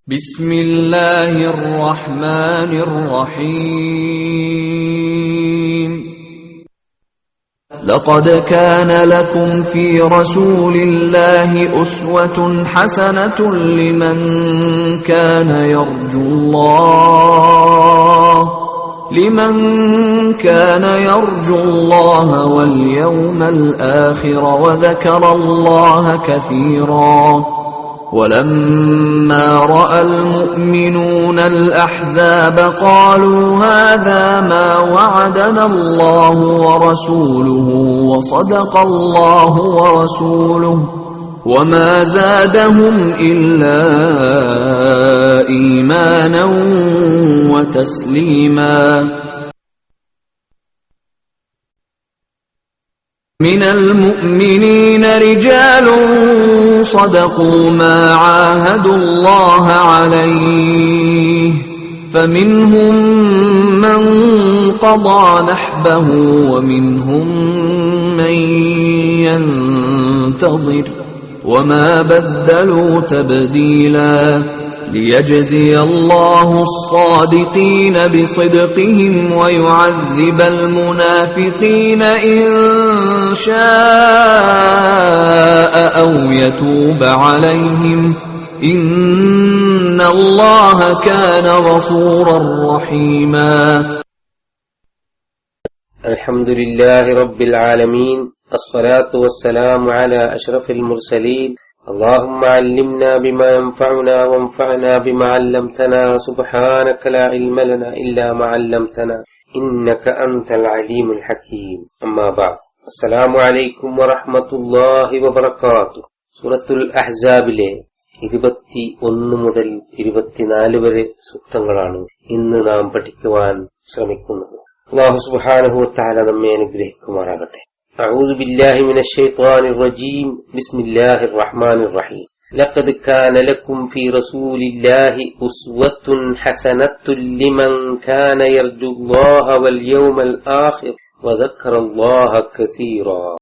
ബിസ്മില്ലാഹിർ റഹ്മാനിർ റഹീം. ലഖദ് കാന ലക്കും ഫീ റസൂലില്ലാഹി ഉസ്വത്തുൻ ഹസനത്തുൻ ലിമൻ കാന യർജുല്ലാഹ വൽ യൗമൽ ആഖിറ വദക്കറല്ലാഹ കസീറാ. ولما رأى المؤمنون الأحزاب قالوا هذا ما وعدنا الله ورسوله وصدق الله ورسوله وما زادهم إلا إيمانا وتسليما. من المؤمنين رجال صدقوا ما عاهدوا الله عليه فمنهم من قضى نحبه ومنهم من ينتظر وما بدلوا تبديلا. ليجزي الله الصادقين بصدقهم ويعذب المنافقين إن شاء أو يتوب عليهم إن الله كان غفورا رحيما. الحمد لله رب العالمين، الصلاة والسلام على أشرف المرسلين. اللهم علمنا بما ينفعنا وانفعنا بما علمتنا. سبحانك لا علم لنا إلا ما علمتنا إنك أنت العليم الحكيم. أما بعد، السلام عليكم ورحمة الله وبركاته. സൂറത്തുൽ അഹ്സാബിലെ 21 മുതൽ 24 വരെ സൂക്തങ്ങളാണ് ഇന്ന് നാം പഠിക്കുവാൻ ശ്രമിക്കുന്നത്. അല്ലാഹു സുബ്ഹാനഹു വ തആല നമ്മെ അനുഗ്രഹിക്കുമാറാകട്ടെ. أعوذ بالله من الشيطان الرجيم. بسم الله الرحمن الرحيم. لقد كان لكم في رسول الله أسوة حسنة لمن كان يرجو الله واليوم الآخر وذكر الله كثيرا.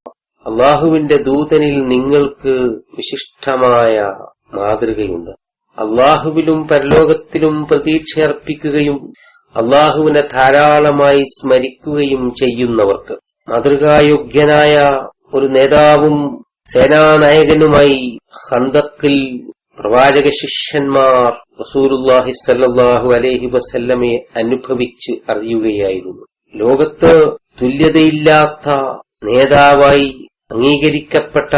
അള്ളാഹുവിന്റെ ദൂതനിൽ നിങ്ങൾക്ക് വിശിഷ്ടമായ മാതൃകയുണ്ട്. അള്ളാഹുവിലും പരലോകത്തിലും പ്രതീക്ഷയർപ്പിക്കുകയും അള്ളാഹുവിനെ ധാരാളമായി സ്മരിക്കുകയും ചെയ്യുന്നവർക്ക്. മാതൃകായോഗ്യനായ ഒരു നേതാവും സേനാനായകനുമായി ഖന്തക്കിൽ പ്രവാചക ശിഷ്യന്മാർ റസൂലുള്ളാഹി സ്വല്ലല്ലാഹു അലൈഹി വസല്ലമയെ അനുഭവിച്ച് അറിയുകയായിരുന്നു. ലോകത്ത് തുല്യതയില്ലാത്ത നേതാവായി അംഗീകരിക്കപ്പെട്ട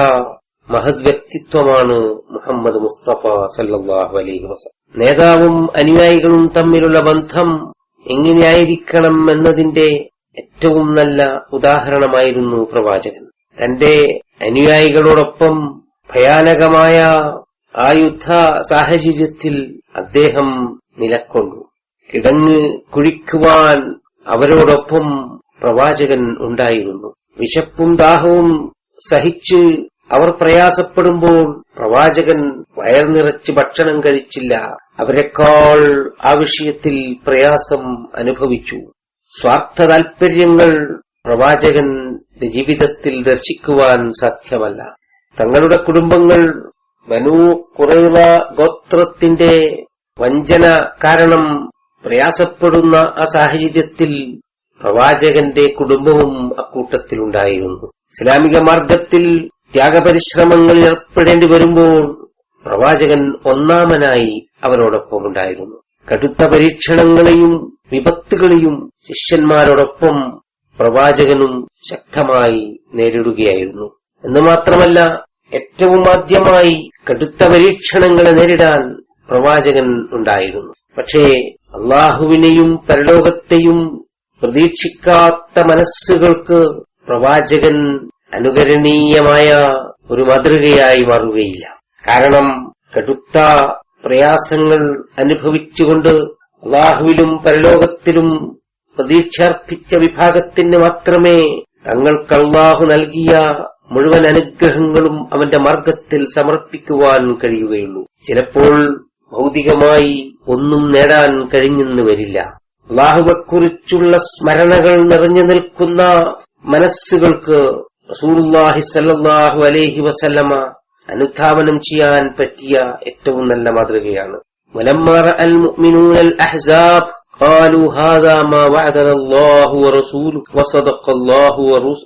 മഹത് വ്യക്തിത്വമാണ് മുഹമ്മദ് മുസ്തഫ സല്ലല്ലാഹു അലൈഹി വസല്ലം. നേതാവും അനുയായികളും തമ്മിലുള്ള ബന്ധം എങ്ങനെയായിരിക്കണം എന്നതിന്റെ ഏറ്റവും നല്ല ഉദാഹരണമായിരുന്നു പ്രവാചകൻ. തന്റെ അനുയായികളോടൊപ്പം ഭയാനകമായ ആ യുദ്ധ സാഹചര്യത്തിൽ അദ്ദേഹം നിലകൊണ്ടു. കിടങ്ങ് കുഴിക്കുവാൻ അവരോടൊപ്പം പ്രവാചകൻ ഉണ്ടായിരുന്നു. വിശപ്പും ദാഹവും സഹിച്ച് അവർ പ്രയാസപ്പെടുമ്പോൾ പ്രവാചകൻ വയർ നിറച്ച് ഭക്ഷണം കഴിച്ചില്ല. അവരെക്കാൾ ആ വിഷയത്തിൽ പ്രയാസം അനുഭവിച്ചു. സ്വാർത്ഥ താൽപര്യങ്ങൾ പ്രവാചകന്റെ ജീവിതത്തിൽ ദർശിക്കുവാൻ സാധ്യമല്ല. തങ്ങളുടെ കുടുംബങ്ങൾ ബനൂ ഖുറൈള ഗോത്രത്തിന്റെ വഞ്ചന കാരണം പ്രയാസപ്പെടുന്ന ആ സാഹചര്യത്തിൽ പ്രവാചകന്റെ കുടുംബവും അക്കൂട്ടത്തിലുണ്ടായിരുന്നു. ഇസ്ലാമിക മാർഗത്തിൽ ത്യാഗപരിശ്രമങ്ങളിൽ ഏർപ്പെടേണ്ടി വരുമ്പോൾ പ്രവാചകൻ ഒന്നാമനായി അവരോടൊപ്പം ഉണ്ടായിരുന്നു. കടുത്ത പരീക്ഷണങ്ങളെയും വിപത്തുകളെയും ശിഷ്യന്മാരോടൊപ്പം പ്രവാചകനും ശക്തമായി നേരിടുകയായിരുന്നു. എന്ന് മാത്രമല്ല, ഏറ്റവും ആദ്യമായി കടുത്ത പരീക്ഷണങ്ങളെ നേരിടാൻ പ്രവാചകൻ ഉണ്ടായിരുന്നു. പക്ഷേ അള്ളാഹുവിനെയും പരലോകത്തെയും പ്രതീക്ഷിക്കാത്ത മനസ്സുകൾക്ക് പ്രവാചകൻ അനുകരണീയമായ ഒരു മാതൃകയായി മാറുകയില്ല. കാരണം കടുത്ത പ്രയാസങ്ങൾ അനുഭവിച്ചുകൊണ്ട് അള്ളാഹുവിലും പരലോകത്തിലും പ്രതീക്ഷർപ്പിച്ച വിഭാഗത്തിന് മാത്രമേ തങ്ങൾക്ക് അള്ളാഹു നൽകിയ മുഴുവൻ അനുഗ്രഹങ്ങളും അവന്റെ മാർഗത്തിൽ സമർപ്പിക്കുവാൻ കഴിയുകയുള്ളൂ. ചിലപ്പോൾ ഭൗതികമായി ഒന്നും നേടാൻ കഴിഞ്ഞെന്ന് വരില്ല. അള്ളാഹുവെക്കുറിച്ചുള്ള സ്മരണകൾ നിറഞ്ഞു നിൽക്കുന്ന മനസ്സുകൾക്ക് റസൂലുള്ളാഹി സ്വല്ലല്ലാഹു അലൈഹി വസല്ലമ അനുധാവനം ചെയ്യാൻ പറ്റിയ ഏറ്റവും നല്ല മാതൃകയാണ്. വലമ്മാ റഅൽ മുഅ്മിനൂനൽ അഹ്സാബ് قالوا هذا ما وعدنا الله ورسوله وصدق الله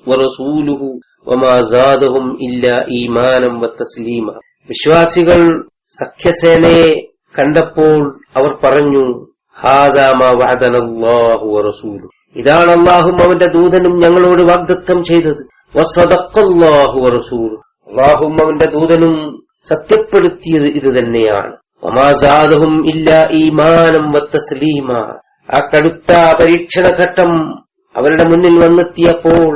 ورسوله وما زادهم إلا إيمانا وتسليما. വിശ്വാസികൾ സഖ്യസേനയെ കണ്ടപ്പോൾ അവർ പറഞ്ഞു, ഹാദാ മാ വഅദന അല്ലാഹു വറസൂലുഹു, ഇതാണ് അല്ലാഹുവും അവന്റെ ദൂതനും ഞങ്ങളോട് വാഗ്ദത്തം ചെയ്തത്. വസദഖല്ലാഹു വറസൂലുഹു, അല്ലാഹുവും അവന്റെ ദൂതനും സത്യപ്പെടുത്തിയത് ഇത് തന്നെയാണ്. വമാ സാദഹും ഇല്ലാ ഈമാനം വതസ്ലീമാ. ആ കടുത്ത പരീക്ഷണഘട്ടം അവരുടെ മുന്നിൽ വന്നെത്തിയപ്പോൾ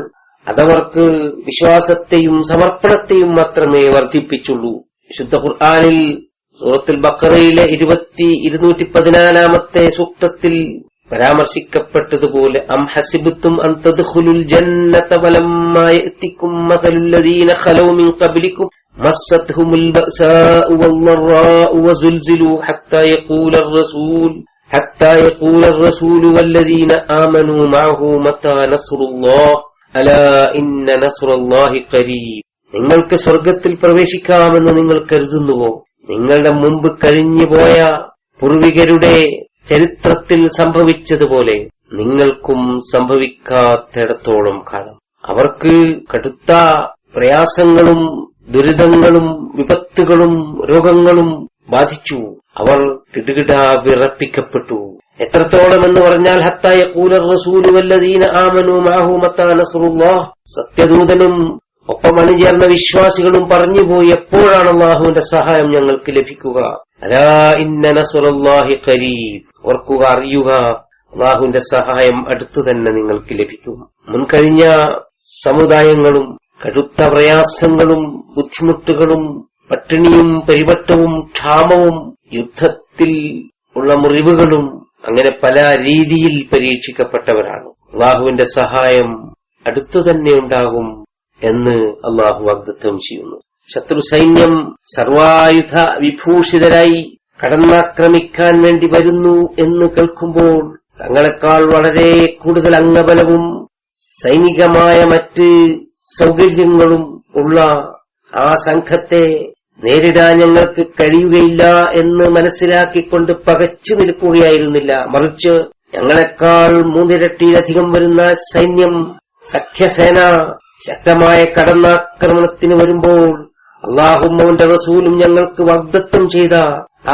അതവർക്ക് വിശ്വാസത്തെയും സമർപ്പണത്തെയും മാത്രമേ വർദ്ധിപ്പിച്ചുള്ളൂ. വിശുദ്ധ ഖുർആനിൽ സൂറത്തുൽ ബഖറയിലെ 214 സൂക്തത്തിൽ പരാമർശിക്കപ്പെട്ടതുപോലെ, അം ഹസിബ്തും അൻ തദ്ഖുലുൽ ജന്നത വലമ്മാ യഅതികും മസലുൽ ലദീന ഖലൗ മിൻ ഖബ്ലികും മസ്സത്ഹുമുൽ ബഅസാഉ വദ്ദറാഉ വസുൽസിലു ഹത്താ യഖൂല الرسول والذين آمنوا معه متى نصر الله ألا إن نصر الله قريب. നിങ്ങൾക്ക് സ്വർഗത്തിൽ പ്രവേശിക്കാമെന്ന് നിങ്ങൾ കരുതുന്നുവോ? നിങ്ങളുടെ മുമ്പ് കഴിഞ്ഞുപോയ പൂർവികരുടെ ചരിത്രത്തിൽ സംഭവിച്ചതുപോലെ നിങ്ങൾക്കും സംഭവിക്കാത്തിടത്തോളം കാലം അവർക്ക് കടുത്ത പ്രയാസങ്ങളും ദുരിതങ്ങളും വിപത്തുകളും രോഗങ്ങളും ബാധിച്ചു. അവർ കിടുകിടാ വിറപ്പിക്കപ്പെട്ടു. എത്രത്തോളം എന്ന് പറഞ്ഞാൽ, ഹത്താ യഖൂല الرسول والذين آمنوا معه متى نصر الله, സത്യദൂതനും ഒപ്പം അണിചേർന്ന വിശ്വാസികളും പറഞ്ഞുപോയി, എപ്പോഴാണ് അല്ലാഹുവിന്റെ സഹായം ഞങ്ങൾക്ക് ലഭിക്കുക? അലാ ഇന്ന നസ്റല്ലാഹി ഖരീബ്, ഓർക്കുക, അറിയുക, അല്ലാഹുവിന്റെ സഹായം അടുത്തു തന്നെ നിങ്ങൾക്ക് ലഭിക്കും. മുൻകഴിഞ്ഞ സമുദായങ്ങളും കടുത്ത പ്രയാസങ്ങളും ബുദ്ധിമുട്ടുകളും പട്ടിണിയും പരിവട്ടവും ക്ഷാമവും യുദ്ധത്തിൽ ഉള്ള മുറിവുകളും അങ്ങനെ പല രീതിയിൽ പരീക്ഷിക്കപ്പെട്ടവരാണ്. അല്ലാഹുവിന്റെ സഹായം അടുത്തു തന്നെ ഉണ്ടാകും എന്ന് അല്ലാഹു വാഗ്ദത്തം ചെയ്യുന്നു. ശത്രു സൈന്യം സർവായുധ വിഭൂഷിതരായി കടന്നാക്രമിക്കാൻ വേണ്ടി വരുന്നു എന്ന് കേൾക്കുമ്പോൾ തങ്ങളെക്കാൾ വളരെ കൂടുതൽ അംഗബലവും സൈനികമായ മറ്റ് സൗകര്യങ്ങളും ഉള്ള ആ സംഘത്തെ നേരിടാൻ ഞങ്ങൾക്ക് കഴിയുകയില്ല എന്ന് മനസ്സിലാക്കിക്കൊണ്ട് പകച്ചു നിൽക്കുകയായിരുന്നില്ല. മറിച്ച് ഞങ്ങളെക്കാൾ 3 ഇരട്ടിയിലധികം വരുന്ന സൈന്യം, സഖ്യസേന ശക്തമായ കടന്നാക്രമണത്തിന് വരുമ്പോൾ അല്ലാഹുവും അവന്റെ റസൂലും ഞങ്ങൾക്ക് വാഗ്ദത്തം ചെയ്ത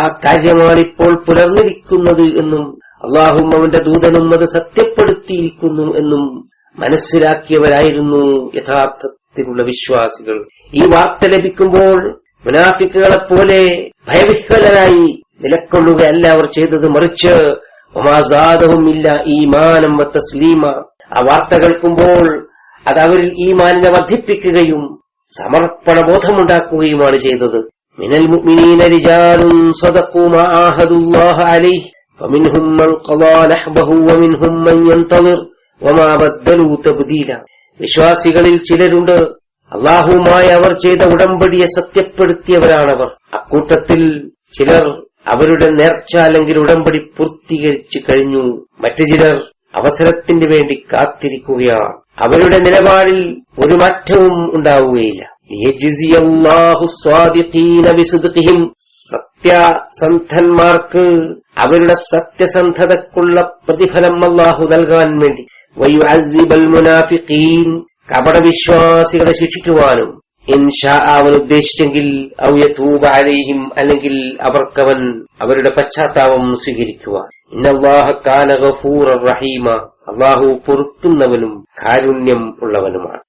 ആ കാര്യമാണിപ്പോൾ പുലർന്നിരിക്കുന്നത് എന്നും അല്ലാഹുവും അവന്റെ ദൂതനും അത് സത്യപ്പെടുത്തിയിരിക്കുന്നു എന്നും മനസ്സിലാക്കിയവരായിരുന്നു യഥാർത്ഥത്തിലുള്ള വിശ്വാസികൾ. ഈ വാർത്ത ലഭിക്കുമ്പോൾ മുനാഫിക്കുകളെപ്പോലെ ഭയവിഹ്വലരായി നിലക്കൊള്ളുകയല്ല അവർ ചെയ്തത്. മറിച്ച് വമാ സാദഹും ഇല്ലാ ഈമാനം വതസ്ലീമ, ആ വാർത്ത കേൾക്കുമ്പോൾ അത് അവരിൽ ഈമാനിനെ വർദ്ധിപ്പിക്കുകയും സമർപ്പണബോധമുണ്ടാക്കുകയുമാണ് ചെയ്തത്. മിനൽ മുഅ്മിനീന റിജാലുൻ സദഖൂ മാ ആഹദുല്ലാഹ അലൈഹി ഫമിൻഹും മൻ ഖളാ നഹ്ബഹു വമിൻഹും മൻ യൻതളിർ വമാ ബദ്ദലൂ തബ്ദീല. വിശ്വാസികളിൽ ചിലരുണ്ട്, അല്ലാഹുവുമായി അവർ ചെയ്ത ഉടമ്പടിയെ സത്യപ്പെടുത്തിയവരാണവർ. അക്കൂട്ടത്തിൽ ചിലർ അവരുടെ നേർച്ച അല്ലെങ്കിൽ ഉടമ്പടി പൂർത്തീകരിച്ചു കഴിഞ്ഞു. മറ്റു ചിലർ അവസരത്തിന് വേണ്ടി കാത്തിരിക്കുകയാണ്. അവരുടെ നിലപാടിൽ ഒരു മാറ്റവും ഉണ്ടാവുകയില്ല. സത്യസന്ധന്മാർക്ക് അവരുടെ സത്യസന്ധതക്കുള്ള പ്രതിഫലം അല്ലാഹു നൽകാൻ വേണ്ടി, വയുഅസ്സിബൽ മുനാഫിഖീൻ, കപടവിശ്വാസികളെ ശിക്ഷിക്കുവാനും, ഇൻഷാ അവൻ ഉദ്ദേശിച്ചെങ്കിൽ, ഔ യതൂബ അലൈഹിം, അല്ലെങ്കിൽ അവർക്കവൻ അവരുടെ പശ്ചാത്താപം സ്വീകരിക്കുവാൻ. ഇന്നല്ലാഹ കാന ഗഫൂറർ റഹീമ, അല്ലാഹു പൊറുക്കുന്നവനും കാരുണ്യം ഉള്ളവനുമാണ്.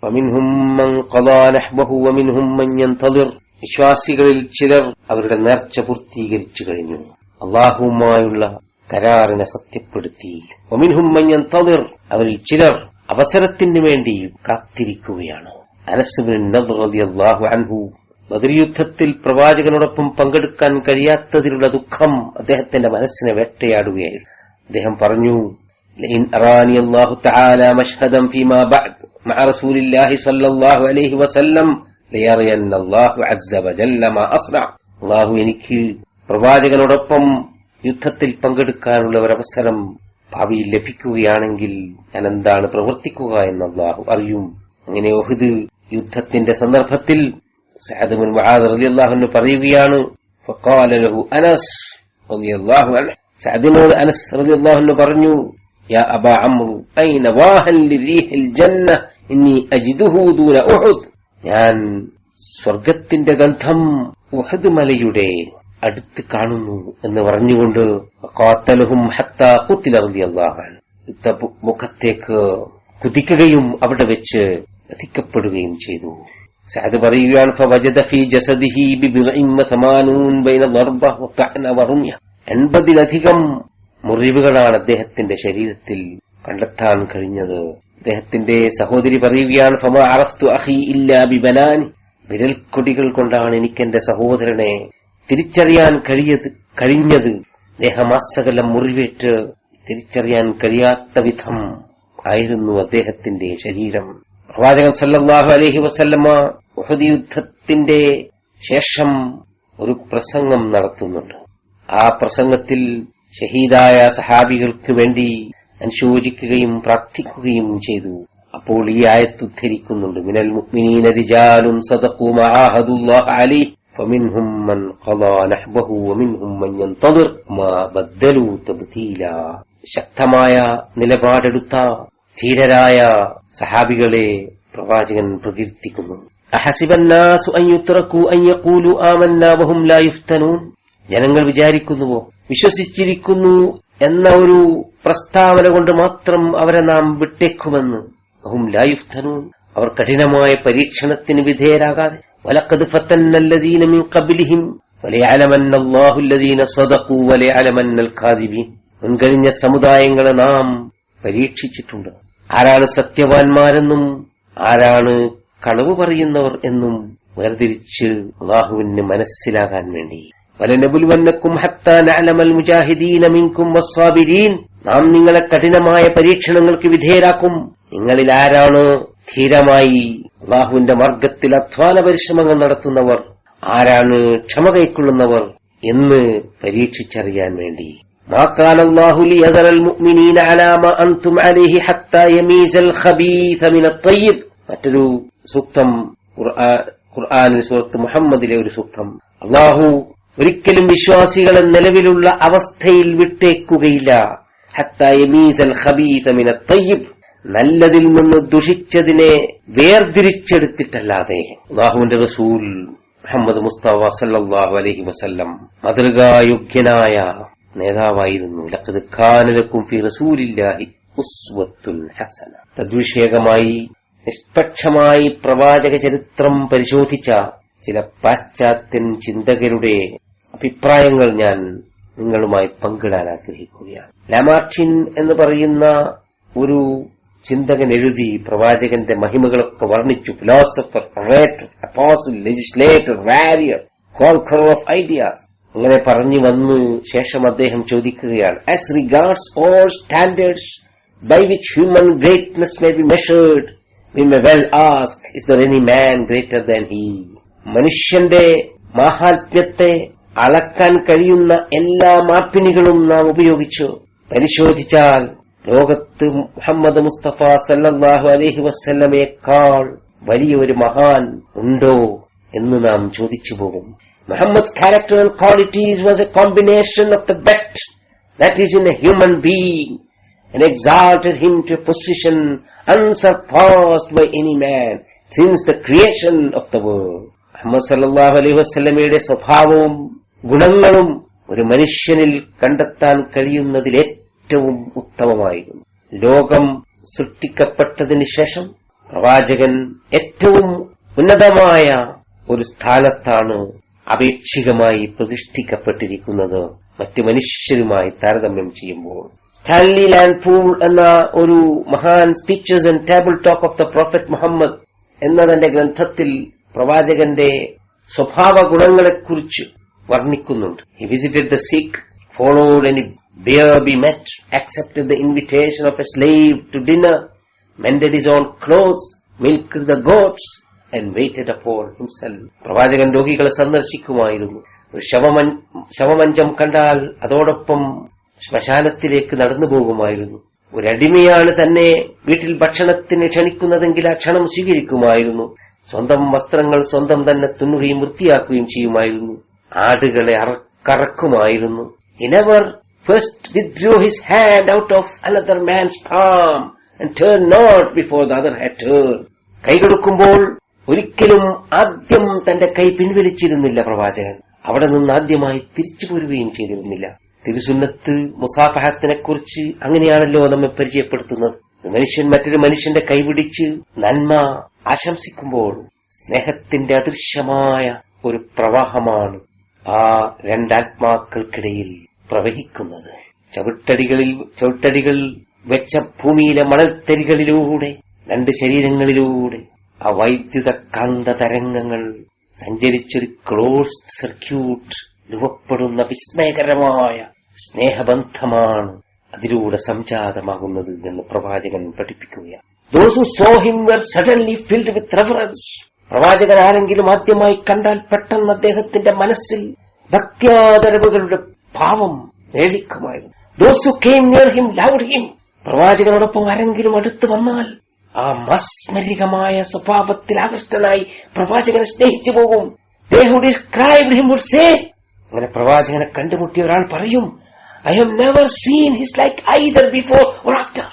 വമിൻഹും മൻ ഖളാ നഹ്ബഹു വമിൻഹും മൻ യൻതളിർ, വിശ്വാസികളിൽ ചിലർ അവരുടെ നേർച്ച പൂർത്തീകരിച്ചു കഴിഞ്ഞു, അല്ലാഹുവുമായുള്ള കരാറിനെ സത്യപ്പെടുത്തി. വമിൻഹും മൻ യൻതളിർ, അവരിൽ ചിലർ അവസരത്തിന് വേണ്ടി കാത്തിരിക്കുകയാണ്. അനസ് ബിൻ നദ്ർ റളിയല്ലാഹു അൻഹു ബദർ യുദ്ധത്തിൽ പ്രവാചകനോടൊപ്പം പങ്കെടുക്കാൻ കഴിയാത്തതിലുള്ള ദുഃഖം അദ്ദേഹത്തിന്റെ മനസ്സിനെ വേട്ടയാടുകയായിരുന്നു. അദ്ദേഹം പറഞ്ഞു, ലഇൻ അറാനി അല്ലാഹു തആല മശ്ഹദൻ ഫീമാ ബഅദ് മഅ റസൂലില്ലാഹി സ്വല്ലല്ലാഹു അലൈഹി വസല്ലം ലയറിയന്ന അല്ലാഹു അസ്സ വജല്ല മാ അസ്ന. അല്ലാഹു എനിക്ക് പ്രവാചകനോടൊപ്പം യുദ്ധത്തിൽ പങ്കെടുക്കാനുള്ള ഒരവസരം ഭാവിയിൽ ലഭിക്കുകയാണെങ്കിൽ ഞാൻ എന്താണ് പ്രവർത്തിക്കുക എന്ന് അല്ലാഹു അറിയും. അങ്ങനെ ഉഹദ് യുദ്ധത്തിന്റെ സന്ദർഭത്തിൽ സഅദ് ബിൻ മുആദ് റളിയല്ലാഹു അൻഹു പറയുകയാണ്, ഫഖാല ലഹു അനസ്, റളിയല്ലാഹു അൻഹു സഅദിനോട് അനസ് റളിയല്ലാഹു അൻഹു പറഞ്ഞു, യാ അബാ അംറു ഐന വാഹൻ ലിരീഹിൽ ജന്ന ഇന്നി അജിദുഹു ദൂന ഉഹുദ്. ഞാൻ സ്വർഗത്തിന്റെ ഗന്ധം ഉഹദ് മലയുടെ അടുത്ത് കാണുന്നു എന്ന് പറഞ്ഞുകൊണ്ട് ഖാതലഹും ഹത്താ ഖുതില റളിയല്ലാഹു അൻഹു മുഖത്തേക്ക് കുതിക്കുകയും അവിടെ വെച്ച് വധിക്കപ്പെടുകയും ചെയ്തു. സഅദ് പറയുകയാണ്, ഫവജദ ഫീ ജസദിഹി ബിബിഇൻ വതമാനൂൻ ബൈന ദർബ വതഅന വറുമിയ. 80-ലധികം മുറിവുകളാണ് അദ്ദേഹത്തിന്റെ ശരീരത്തിൽ കണ്ടെത്താൻ കഴിഞ്ഞത്. അദ്ദേഹത്തിന്റെ സഹോദരി പറയുകയാണ്, ഫമാ അറഫ്തു അഖീ ഇല്ലാ ബിബനാനി. വിരൽക്കൊടികൾ കൊണ്ടാണ് എനിക്ക് എന്റെ സഹോദരനെ തിരിച്ചറിയാൻ കഴിഞ്ഞത്. ദേഹമാസകലം മുറിവേറ്റ് തിരിച്ചറിയാൻ കഴിയാത്ത വിധം ആയിരുന്നു അദ്ദേഹത്തിന്റെ ശരീരം. പ്രവാചകൻ സല്ലല്ലാഹു അലൈഹി വസല്ലമ ഉഹദ് യുദ്ധത്തിന്റെ ശേഷം ഒരു പ്രസംഗം നടത്തുന്നുണ്ട്. ആ പ്രസംഗത്തിൽ ഷഹീദായ സഹാബികൾക്ക് വേണ്ടി അനുശോചിക്കുകയും പ്രാർത്ഥിക്കുകയും ചെയ്തു. അപ്പോൾ ഈ ആയത്ത് ഉദ്ധരിക്കുന്നുണ്ട്, മിനൽ മുഅ്മിനീന റിജാലുൻ സദഖൂ മാ ആഹദുല്ലാഹ അലൈഹി ഫമിൻഹും മൻ ഖളാ നഹ്ബഹു വമിൻഹും മൻ യൻതദിർ മാ ബദ്ദലൂ തബ്ദീലാ. ശക്തമായ നിലപാടെടുത്ത ധീരരായ സഹാബികളെ പ്രവാചകൻ പ്രകീർത്തിക്കുന്നു. അഹസിബന്നാസു അൻ യുത്രകൂ അൻ യഖൂലു ആമന്നാ വഹും ലാ യുഫ്തനൂൻ. ജനങ്ങൾ വിചാരിക്കുന്നുവോ വിശ്വസിച്ചിരിക്കുന്നു എന്ന ഒരു പ്രസ്താവന കൊണ്ട് മാത്രം അവരെ നാം വിട്ടേക്കുമെന്ന്? വഹും ലാ യുഫ്തനൂൻ, അവർ കഠിനമായ പരീക്ഷണത്തിന് വിധേയരാകാതെ. വലഖദ് ഫതന്നല്ലദീന മിൻ ഖബ്ലിഹിം വലയഅലമന്നല്ലാഹു അല്ലദീന സദഖൂ വലയഅലമന്നൽ കാദിബീൻ. മുൻകഴിഞ്ഞ സമുദായങ്ങളെ നാം പരീക്ഷിച്ചിട്ടുണ്ട്. ആരാണ് സത്യവാൻമാരെന്നും ആരാണ് കളവ് പറയുന്നവർ എന്നും വേർതിരിച്ച് അല്ലാഹുവിന് മനസ്സിലാകാൻ വേണ്ടി. വലനബുലുവന്നക്കും ഹത്താ നഅലമൽ മുജാഹിദീന മിൻകും വസ്സാബിരീൻ. നാം നിങ്ങളെ കഠിനമായ പരീക്ഷണങ്ങൾക്ക് വിധേയരാക്കും. നിങ്ങളിൽ ആരാണ് ധീരമായി അല്ലാഹുവിന്റെ മാർഗത്തിൽ അധ്വാന പരിശ്രമങ്ങൾ നടത്തുന്നവർ, ആരാണ് ക്ഷമ കൈക്കൊള്ളുന്നവർ എന്ന് പരീക്ഷിച്ചറിയാൻ വേണ്ടി. മാ കാന അല്ലാഹു ലിയസറൽ മുഅ്മിനീന അലാ മാ അൻതും അലൈഹി ഹത്താ യമീസൽ ഖബീസ മിനത് തയ്യിബ്. മറ്റൊരു സൂക്തം ഖുർആനിൽ സൂറത്ത് മുഹമ്മദിലെ ഒരു സൂക്തം. അല്ലാഹു ഒരിക്കലും വിശ്വാസികളെ നിലവിലുള്ള അവസ്ഥയിൽ വിട്ടേക്കുകയില്ല. ഹത്താ യമീസൽ ഖബീസ മിനത് തയ്യിബ്, നല്ലതിൽ നിന്ന് ദുഷിച്ചതിനെ വേർതിരിച്ചെടുത്തിട്ടല്ലാതെ. അല്ലാഹുവിന്റെ റസൂൽ മുഹമ്മദ് മുസ്തഫ സല്ലല്ലാഹു അലൈഹി വസല്ലം മാതൃകായോഗ്യനായ നേതാവായിരുന്നു. ലഖദ് കാന ലക്കും ഫീ റസൂലില്ലാഹി ഉസ്വത്തുൻ ഹസന. തദ്വിഷയകമായി നിഷ്പക്ഷമായി പ്രവാചക ചരിത്രം പരിശോധിച്ച ചില പാശ്ചാത്യൻ ചിന്തകരുടെ അഭിപ്രായങ്ങൾ ഞാൻ നിങ്ങളുമായി പങ്കിടാൻ ആഗ്രഹിക്കുകയാണ്. ലാമാർക്കിൻ എന്ന് പറയുന്ന ഒരു ചിന്തകൻ എഴുതി പ്രവാചകന്റെ മഹിമകളൊക്കെ വർണ്ണിച്ചു. Philosopher, orator, apostle, legislator, warrior, conqueror of ideas, അങ്ങനെ പറഞ്ഞു വന്നു. ശേഷം അദ്ദേഹം ചോദിക്കുകയാണ്, as regards all standards by which human greatness may be measured, we may well ask, is there any man greater than he? മനുഷ്യന്റെ മാഹാത്മ്യത്തെ അളക്കാൻ കഴിയുന്ന എല്ലാ മാപ്പിനികളും നാം ഉപയോഗിച്ചു പരിശോധിച്ചാൽ ലോകത്ത് മുഹമ്മദ് മുസ്തഫ സല്ലല്ലാഹു അലൈഹി വസല്ലമയേക്കാൾ വലിയൊരു മഹാൻ ഉണ്ടോ എന്ന് നാം ചോദിച്ചു പോകും. Muhammad's character and qualities was a combination of the best that is in a human being and exalted him to a position unsurpassed by any man since the creation of the world. Muhammad സല്ലല്ലാഹു അലൈഹി വസല്ലമയുടെ സ്വഭാവവും ഗുണങ്ങളും ഒരു മനുഷ്യനിൽ കണ്ടെത്താൻ കഴിയുന്നതിൽ ഏറ്റവും ഉത്തമമായിരുന്നു. ലോകം സൃഷ്ടിക്കപ്പെട്ടതിന് ശേഷം പ്രവാചകൻ ഏറ്റവും ഉന്നതമായ ഒരു സ്ഥാനത്താണ് അപേക്ഷികമായി പ്രതിഷ്ഠിക്കപ്പെട്ടിരിക്കുന്നത് മറ്റ് മനുഷ്യരുമായി താരതമ്യം ചെയ്യുമ്പോൾ. സ്റ്റാൻലി ലാൻഡ്പൂൾ എന്ന ഒരു മഹാൻ speeches and table talk of the prophet Muhammad എന്ന തന്റെ ഗ്രന്ഥത്തിൽ പ്രവാചകന്റെ സ്വഭാവ ഗുണങ്ങളെക്കുറിച്ച് വർണ്ണിക്കുന്നുണ്ട്. He visited the sick, followed any bear be met, accepted the invitation of a slave to dinner, mended his own clothes, milked the goats and waited upon himself. പ്രവാചകൻ രോഗികളെ സന്ദർശിക്കുമായിരുന്നു. ഒരു ശവമഞ്ചം കണ്ടാൽ അതോടൊപ്പം ശ്മശാനത്തിലേക്ക് നടന്നു പോകുമായിരുന്നു. ഒരടിമയാണ് തന്നെ വീട്ടിൽ ഭക്ഷണത്തിന് ക്ഷണിക്കുന്നതെങ്കിൽ ആ ക്ഷണം സ്വീകരിക്കുമായിരുന്നു. സ്വന്തം വസ്ത്രങ്ങൾ സ്വന്തം തന്നെ തുന്നുകയും വൃത്തിയാക്കുകയും ചെയ്യുമായിരുന്നു. ആടുകളെ കറക്കുമായിരുന്നു. He never first withdrew his hand out of another man's palm and turned not before the other had turned. കൈ കൊടുക്കുമ്പോൾ ഒരിക്കലും ആദ്യം തന്റെ കൈ പിൻവലിച്ചിരുന്നില്ല പ്രവാചകൻ. അവിടെ നിന്ന് ആദ്യമായി തിരിച്ചു പോരുകയും ചെയ്തിരുന്നില്ല. തിരുസുന്നത്ത് മുസാഫഹത്തിനെ കുറിച്ച് അങ്ങനെയാണല്ലോ നമ്മെ പരിചയപ്പെടുത്തുന്നത്. മനുഷ്യൻ മറ്റൊരു മനുഷ്യന്റെ കൈപിടിച്ച് നന്മ ആശംസിക്കുമ്പോൾ സ്നേഹത്തിന്റെ അദൃശ്യമായ ഒരു പ്രവാഹമാണ് ആ രണ്ടാത്മാക്കൾക്കിടയിൽ പ്രവഹിക്കുന്നത്. ചവിട്ടടികൾ വെച്ച ഭൂമിയിലെ മണൽത്തരികളിലൂടെ രണ്ട് ശരീരങ്ങളിലൂടെ ആ വൈദ്യുത കാന്ത തരംഗങ്ങൾ സഞ്ചരിച്ചൊരു ക്ലോസ്ഡ് സർക്യൂട്ട് രൂപപ്പെടുന്ന വിസ്മയകരമായ സ്നേഹബന്ധമാണ് അതിലൂടെ സംജാതമാകുന്നത് എന്ന് പ്രവാചകൻ പഠിപ്പിക്കുകയാണ്. Those who saw him were suddenly filled with reverence. പ്രവാചകൻ ആരെങ്കിലും ആദ്യമായി കണ്ടാൽ പെട്ടെന്ന് അദ്ദേഹത്തിന്റെ മനസ്സിൽ ഭക്ത്യാദരവുകളുടെ ഭാവം നേടിക്കുമായിരുന്നു. Those who came near him loved him. പ്രവാചകനോടൊപ്പം ആരെങ്കിലും അടുത്ത് വന്നാൽ ആ മസ്മരികമായ സ്വഭാവത്തിൽ ആകൃഷ്ടനായി പ്രവാചകനെ സ്നേഹിച്ചു പോകും. They who described him would say, അങ്ങനെ പ്രവാചകനെ കണ്ടുമുട്ടിയ ഒരാൾ പറയും, I have never seen his like either before or after.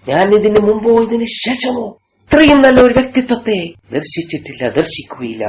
ഞാൻ ഇതിന് മുമ്പോ ഇതിന് ശേഷമോ ഇത്രയും നല്ല ഒരു വ്യക്തിത്വത്തെ ദർശിച്ചിട്ടില്ല, ദർശിക്കുകയില്ല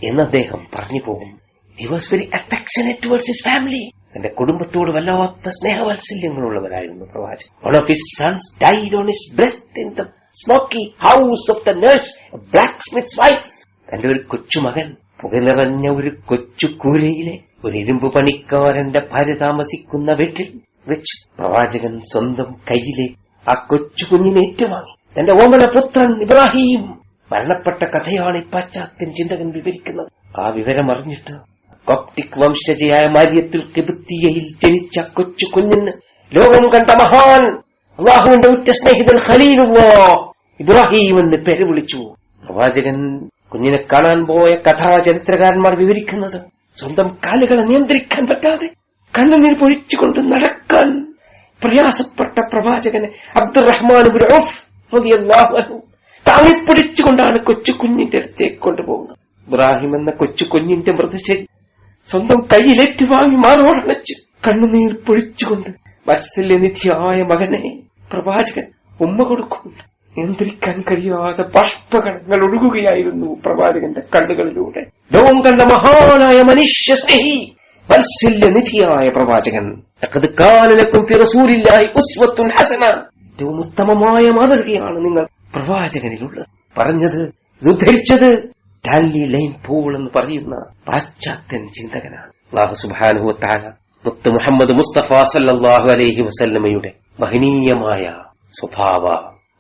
എന്ന് അദ്ദേഹം പറഞ്ഞു പോകും. He was very affectionate towards his family. തന്റെ കുടുംബത്തോട് വല്ലാത്ത സ്നേഹവാത്സല്യങ്ങളുള്ളവരായിരുന്നു പ്രവാചകൻ. One of his sons died on his breast in the smoky house of the nurse, a blacksmith's wife. തന്റെ ഒരു കൊച്ചുമകൻ പുക നിറഞ്ഞ ഒരു കൊച്ചു കൂരയിലെ ഒരു ഇരുമ്പ് പണിക്കാരന്റെ ഭാര്യ താമസിക്കുന്ന വീട്ടിൽ വെച്ച് പ്രവാചകൻ സ്വന്തം കയ്യിലെ ആ കൊച്ചു കുഞ്ഞിനെ ഏറ്റുവാങ്ങി. തന്റെ ഓമന പുത്രൻ ഇബ്രാഹിം മരണപ്പെട്ട കഥയാണ് ഈ പാശ്ചാത്യൻ ചിന്തകൻ വിവരിക്കുന്നത്. ആ വിവരം അറിഞ്ഞിട്ട് കോപ്റ്റിക് വംശജയായ മാരിയത്തുൽ കിബ്തിയയിൽ ജനിച്ച കൊച്ചു കുഞ്ഞിന് ലോകം കണ്ട മഹാൻ അല്ലാഹുവിന്റെ ഉറ്റ സ്നേഹിതൻ ഖലീലുല്ലാഹ് ഇബ്രാഹിം എന്ന് പേര് വിളിച്ചു. പ്രവാചകൻ കുഞ്ഞിനെ കാണാൻ പോയ കഥാചരിത്രകാരന്മാർ വിവരിക്കുന്നത് സ്വന്തം കാലുകളെ നിയന്ത്രിക്കാൻ പറ്റാതെ കണ്ണുനീർ പൊഴിച്ചുകൊണ്ട് നടക്കാൻ പ്രയാസപ്പെട്ട പ്രവാചകനെ അബ്ദുറഹ്മാൻ ഇബ്നു ഔഫ് റളിയല്ലാഹു അൻഹു താങ്ങിപ്പിടിച്ചുകൊണ്ടാണ് കൊച്ചു കുഞ്ഞിന്റെ അടുത്തേക്ക് കൊണ്ടുപോകുന്നത്. ഇബ്രാഹിം എന്ന കൊച്ചു കുഞ്ഞിന്റെ മൃതശരീരം സ്വന്തം കൈയിലേറ്റുവാങ്ങി മാറോടണച്ച് കണ്ണുനീർ പൊഴിച്ചുകൊണ്ട് വാത്സല്യനിധിയായ മകനെ പ്രവാചകൻ ഉമ്മ കൊടുക്കുന്നുണ്ട്. നിയന്ത്രിക്കാൻ കഴിയാതെ ബാഷ്പകണങ്ങൾ ഒഴുകുകയായിരുന്നു പ്രവാചകന്റെ കണ്ണുകളിലൂടെ. ലോകം കണ്ട മഹാനായ മനുഷ്യ സ്നേഹി വാത്സല്യനിധിയായ പ്രവാചകൻ. ലഖദ് കാന ലക്കും ഫി റസൂലില്ലാഹി ഉസ്വത്തുൻ ഹസന. ഏറ്റവും ഉത്തമമായ മാതൃകയാണ് നിങ്ങൾ പ്രവാചകനിലുള്ളത്. പറഞ്ഞത് ഉദ്ധരിച്ചത് ഡാൻലി ലൈൻ പോൾ എന്ന് പറയുന്ന പാശ്ചാത്യൻ ചിന്തകനാണ്. അല്ലാഹു സുബ്ഹാനഹു വ തആല മുത്ത് മുഹമ്മദ് മുസ്തഫ സല്ലല്ലാഹു അലൈഹി വസല്ലമയുടെ മഹനീയമായ സ്വഭാവ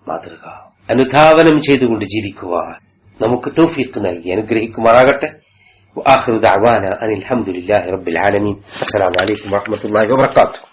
മാതൃക അനുധാവനം ചെയ്തുകൊണ്ട് ജീവിക്കുവാൻ നമുക്ക് തൗഫീഖ് നൽകി അനുഗ്രഹിക്കുമാറാകട്ടെ. വആഖിറു ദഅവാന അനിൽ ഹംദുലില്ലാഹി റബ്ബിൽ ആലമീൻ. അസ്സലാമു അലൈക്കും വറഹ്മത്തുള്ളാഹി വബറകാതുഹു.